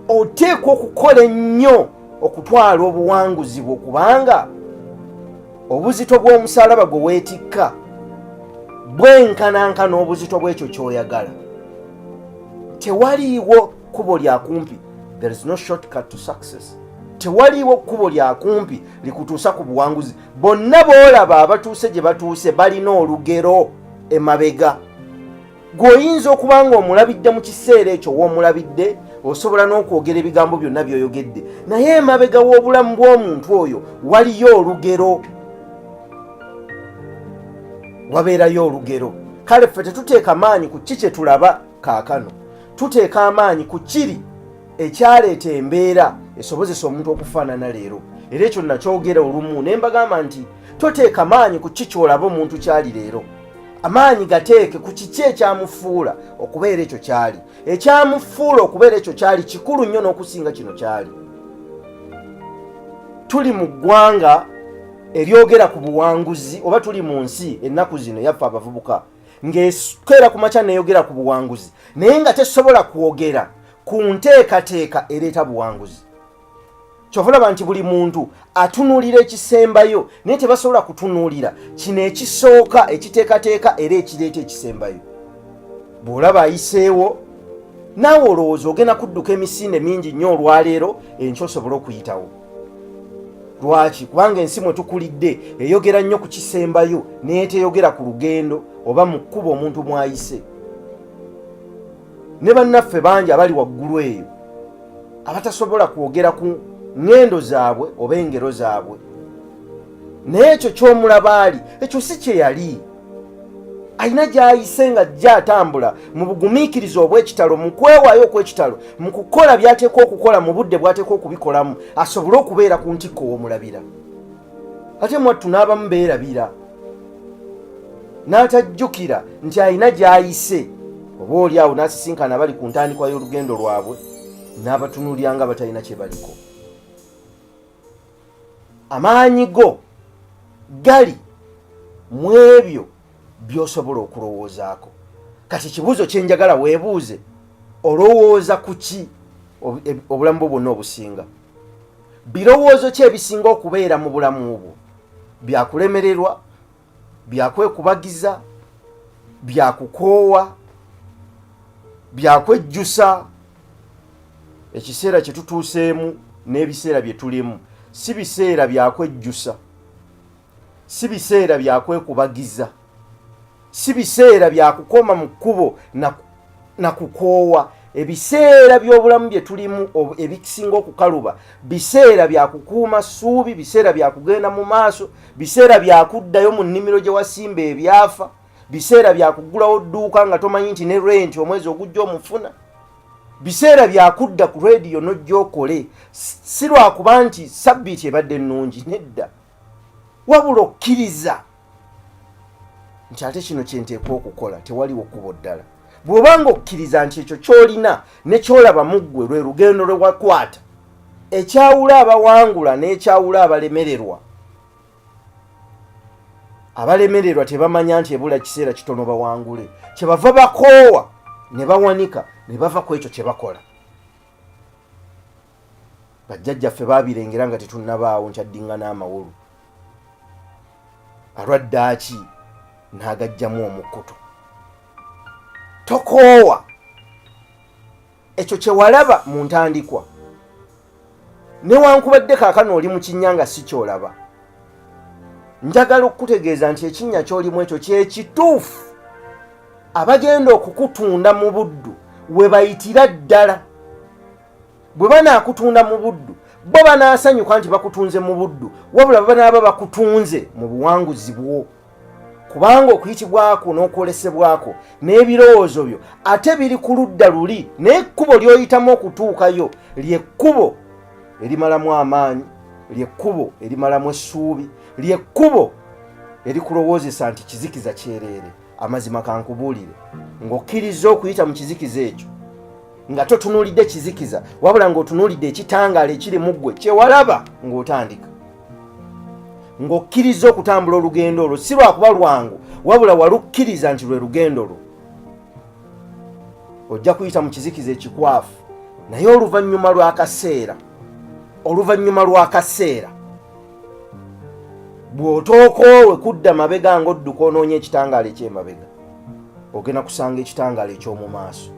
oteekwa okukola ennyo okutwala obuwanguzi bwo, kubanga obuzito bw'omusalaba gwe weetikka bwenkananka n'obuzito bw'ekyo ky'oyagala. Tewaliiwo kkubo lya kumpi. There is no shortcut to success. Tewaliiwo kkubo lya kumpi likutuusa ku buwanguzi. Bonna boolaba abatuuse gye batuuse balina olugero emabega. Gw'oyinza okuba nga omulabidde mu kiseera ekyo w'omulabidde, osobola n'okwogera ebigambo byonna by'oyogedde, naye emabega w'obulamu bw'omuntu oyo waliyo olugero, wabeerayo olugero. Kale ffe tetuteeka maanyi ku ki kye tulaba kaakano, tuteeka amaanyi ku kiri ekyaleeta embeera esobozesa omuntu okufaanana leero. Era ekyo nakyogera olumu ne mbagamba nti toteeka maanyi ku ki ky'olaba omuntu kyali leero, amaanyi gateeke ku kiki ekyamufuula okubeera ekyo kyali. Ekyamufuula okubeera ekyo kyali kikulu nnyo n'okusinga kino kyali. Tuli mu ggwanga eryogera ku buwanguzi, oba tuli mu nsi ennaku zino yaffe abavubuka ng'ekeera ku makya neeyogera ku buwanguzi, naye nga tesobola kwogera ku nteekateeka ereeta buwanguzi. Kyova olaba nti buli muntu atunuulira ekisembayo, naye tebasobola kutunuulira kino ekisooka ekiteekateeka era ekireeta ekisembayo. Bw'olaba ayiseewo naawe olowooza ogenda kudduka emisinde mingi nnyo olwaleero, enkya osobola okuyitawo. Lwaki? Kubanga ensi mwe tukulidde eyogera nnyo ku kisembayo naye teyogera ku lugendo oba mu kkubo omuntu mwayise. Ne bannaffe bangi abali waggulu eyo abatasobola kwogera ku ngendo zaabwe oba engero zaabwe, naye ekyo ky'omulaba ali ekyo si kye yali. Alina gy'ayise nga ajja atambula mu bugumiikiriza obw'ekitalo, mu kwewaayo okw'ekitalo, mu kukola by'ateekwa okukola mu budde bw'ateekwa okubikolamu, asobole okubeera ku ntikko w'omulabira. Ate mwattu n'abamu beerabira n'atajjukira nti alina gy'ayise, oba oli awo n'asisinkana bali ku ntandikwa y'olugendo lwabwe n'abatunuulira nga batalina kye baliko. Amaanyi go gali mu ebyo by'osobola okulowoozaako. Kati kibuuzo kye njagala weebuuze, olowooza ku ki obulamu bwo bwonna obusinga? Birowoozo ki ebisinga okubeera mu bulamu bwo? Byakulemererwa, byakwekubagiza, byakukoowa, byakwejjusa? Ekiseera kye tutuuseemu n'ebiseera bye tulimu si biseera byakwejjusa, si biseera byakwekubagiza, si biseera byakukoma mu kkubo na kukoowa. Ebiseera by'obulamu bye tulimu ebisinga okukaluba biseera byakukuuma ssuubi, biseera byakugenda mu maaso, biseera byakuddayo mu nnimiro gye wasimba ebyafa, biseera byakugulawo dduuka nga tomanyi nti ne renti omwezi ogujja omufuna, biseera byakudda ku rediyo n'ojja okole. Si lwakuba nti sabbiiti ebadde nnungi, nedda, wabula okkiriza nti ate kino kye nteekwa okukola, tewaliwo kkubo ddala. Bw'obanga okkiriza nti ekyo ky'olina ne ky'olaba mu ggwe lwe lugendo lwe wakwata, ekyawula abawangula n'ekyawula abalemererwa. Abalemererwa tebamanya nti ebula kiseera kitono bawangule, kyebava bakoowa ne bawanika ne bava ku ekyo kye bakola. Bajjajjaffe baabirengera nga tetunnabaawo, nkyaddinga n'amawolu. Alwaddaaki n'agajjamu omukkuto. Tokoowa ekyo kye walaba mu ntandikwa, newankubadde kaakano oli mu kinnya nga si kyolaba. Njagala okukutegeeza nti ekinnya ky'olimu ekyo kyekituufu. Abagenda okukutunda mu buddu we bayitira ddala. Bwe banaakutunda mu buddu bo banaasanyuka nti bakutunze mu buddu, wabula banaaba bakutunze mu buwanguzi bwo, kubanga okuyitibwako n'okwolesebwako n'ebirowoozo byo ate biri ku ludda luli, naye ekkubo ly'oyitamu okutuukayo ly'ekkubo erimalamu amaanyi, ly'ekkubo erimalamu essuubi, ly'ekkubo erikulowoozesa nti kizikiza kyereere. Amazima kankubuulire, ng'okkiriza okuyita mu kizikiza ekyo nga totunuulidde kizikiza, wabula ng'otunuulidde ekitangaala ekiri mu ggwe kye walaba ng'otandika, ng'okkiriza okutambula olugendo olwo, si lwakuba lwangu, wabula walukkiriza nti lwe lugendo lwo, ojja kuyita mu kizikiza ekikwafu naye oluvannyuma lw'akaseera bw'otookoowe kudda mabega ng'odduka onoonya ekitangaala eky'emabega, ogenda kusanga ekitangaala eky'omu maaso.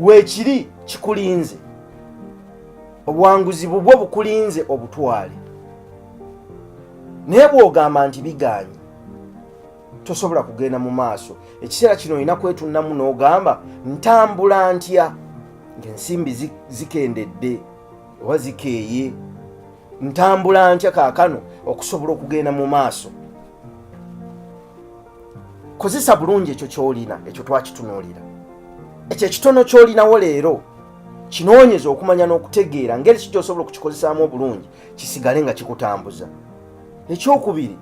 Weekiri kikulinze, obuwanguzi bubwo bukulinze obutwale, naye bw'ogamba nti biganye, tosobola kugenda mu maaso. Ekiseera kino olina kwetunnamu n'ogamba ntambula ntya ng'ensimbi zikendedde oba zikeeye, ntambula ntya kaakano okusobola okugenda mu maaso. Kozesa bulungi ekyo ky'olina, ekyo twakitunuulira. Ekyo ekitono ky'olinawo leero kinoonyeza okumanya n'okutegeera ngeri ki gy'osobola okukikozesaamu obulungi kisigale nga kikutambuza. Ekyokubiri,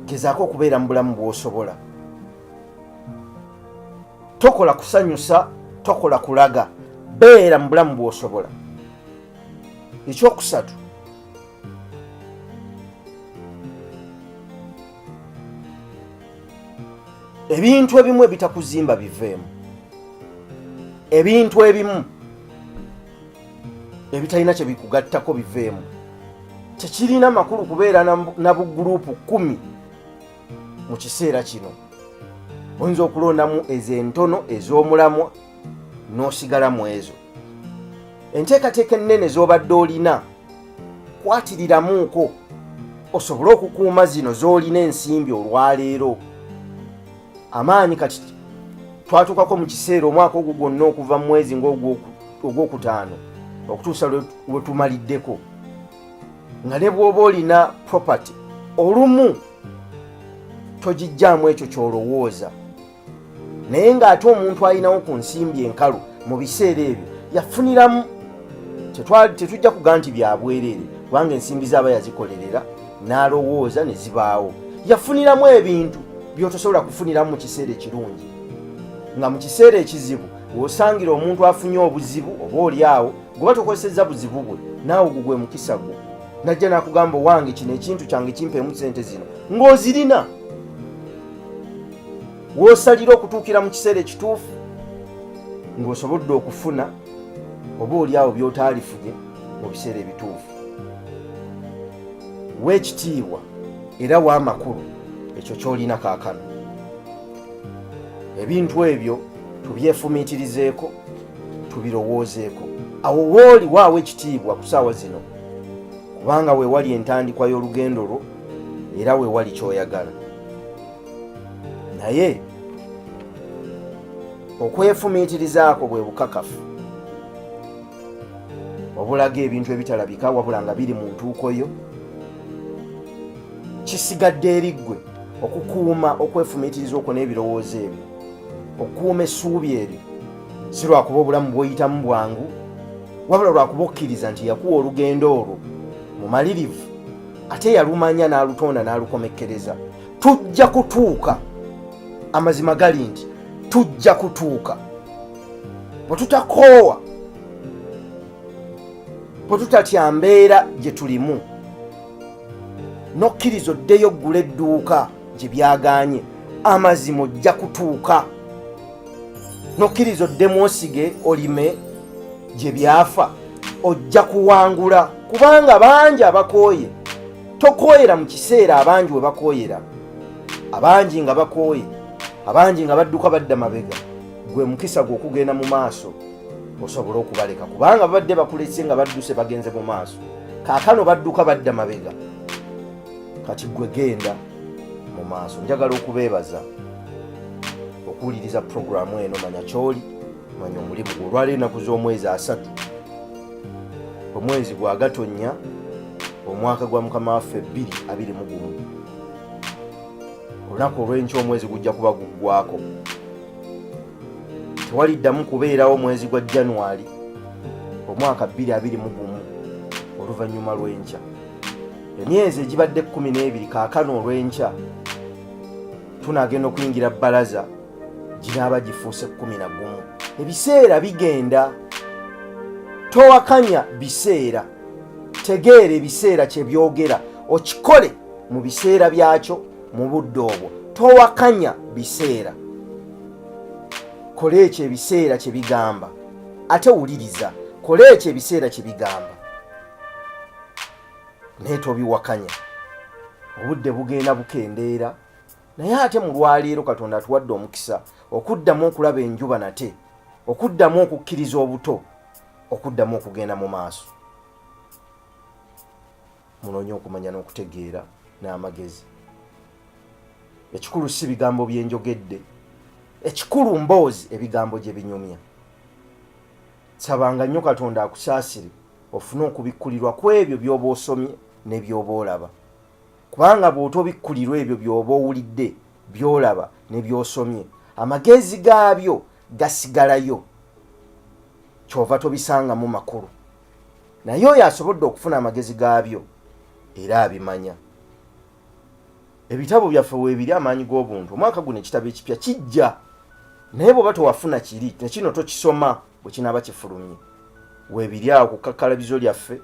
gezaako okubeera mu bulamu bw'osobola. Tokola kusanyusa, tokola kulaga, beera mu bulamu bw'osobola. Ekyokusatu, ebintu ebimu ebitakuzimba biveemu. Ebintu ebimu ebitalina kye bikugattako biveemu. Tekirina makulu kubeera na buguruupu 10 mu kiseera kino. Oyinza okulondamu ez'entono ez'omulamwa n'osigalamu ezo. Enteekateeka ennene z'obadde olina kwatiriramuuko osobole okukuuma zino z'olina ensimbi olwaleero. Amaanyi kati twatuukako mu kiseera omwaka ogwo gwonna okuva mu mwezi ng'ogwokutaano okutuusa lwe tumaliddeko, nga ne bw'oba olina property olumu togijjaamu ekyo ky'olowooza, naye ng'ate omuntu alinawo ku nsimbi enkalu mu biseera ebyo yafuniramu. Tetujja kugaa nti bya bwereere kubanga ensimbi z'aba yazikolerera n'alowooza ne zibaawo. Yafuniramu ebintu by'otosobola kufuniramu mu kiseera ekirungi, nga mu kiseera ekizibu w'osangira omuntu afunye obuzibu oba oli awo goba tokozesezza buzibu bwe, naawe ogwo gwe mukisa gwo. Najja n'akugamba wange kino ekintu kyange kimpeemu sente zino, ng'ozirina. W'osalira okutuukira mu kiseera ekituufu ng'osobodde okufuna oba oli awo by'otaalifunye mu biseera ebituufu. Weekitiibwa era w'amakulu ekyo ky'olina kaakano. Ebintu ebyo tubyefumiitirizeeko, tubirowoozeeko. Awo w'oli waawe ekitiibwa ku ssaawa zino, kubanga we wali entandikwa y'olugendo lwo era we wali ky'oyagala. Naye okwefumiitirizaako bwe bukakafu obulaga ebintu ebitalabika wabula nga biri mu ntuuko yo. Kisigadde eri ggwe okukuuma okwefumiitiriza okwo n'ebirowoozo ebyo, okukuuma essuubi eryo, si lwakuba obulamu bw'oyitamu bwangu, wabula lwakuba okkiriza nti yakuwa olugendo olwo mumalirivu ate yalumanya n'alutonda n'alukomekkereza. Tujja kutuuka, amazima gali nti tujja kutuuka. Bwe tutakoowa, bwe tutatya mbeera gye tulimu, n'okkiriza oddeyo ggula edduuka gye byagaanye, amazima ojja kutuuka. N'okkiriza oddemu osige olime gye byafa, ojja kuwangula, kubanga bangi abakooye. Tokooyera mu kiseera abangi we bakooyera, abangi nga bakooye, abangi nga badduka badda mabega. Gwe mukisa gwe okugenda mu maaso osobole okubaleka, kubanga babadde bakulese nga badduse bagenze mu maaso, kaakano badduka badda mabega. Kati gwe genda mu maaso. Njagala okubeebaza okuwuliriza puroguramu eno. Manya ky'oli, manya omulimu gwo. Olwaleero ennaku z'omwezi 3 omwezi gwa Gatonnya omwaka gwa Mukama waffe 2021. Olunaku olw'enkya omwezi gujja kuba guggwako. Tewaliddamu kubeerawo mwezi gwa January omwaka 2021 oluvannyuma lw'enkya. Emyezi egibadde 12 kaakano olw'enkya tunaagenda okuyingira bbalaza ginaaba gifuuse 11. Ebiseera bigenda, towakanya biseera. Tegeera ebiseera kye byogera, okikole mu biseera byakyo mu budde obwo. Towakanya biseera. kola ekyo ebiseera kye bigamba ate wuliriza kola ekyo ebiseera kye bigamba naye tobiwakanya obudde bugenda bukendeera naye ate mu lwaleero Katonda atuwadde omukisa okuddamu okulaba enjuba nate okuddamu okukkiriza obuto okuddamu okugenda mu maaso munoonye okumanya n'okutegeera n'amagezi ekikulu si bigambo byenjogedde ekikulu mboozi ebigambo gye binyumya sabanga nnyo Katonda akusaasire ofune okubikkulirwa ku ebyo by'oba osomye ne by'oba olaba kubanga bw'otobikkulirwa ebyo by'oba owulidde by'olaba ne by'osomye amagezi gaabyo gasigalayo kyova tobisangamu makulu naye oyo asobodde okufuna amagezi gaabyo era abimanya ebitabo byaffe weebiri amaanyi g'obuntu omwaka guno ekitabo ekipya kijja naye bw'oba towafuna kiri nekino tokisoma bwe kinaaba kifulumye weebiri awo ku kakkalabizo lyaffe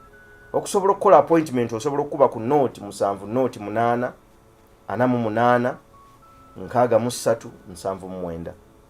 okusobola okukola appointment osobola okukuba ku nooti 7 nooti 8 48 63 79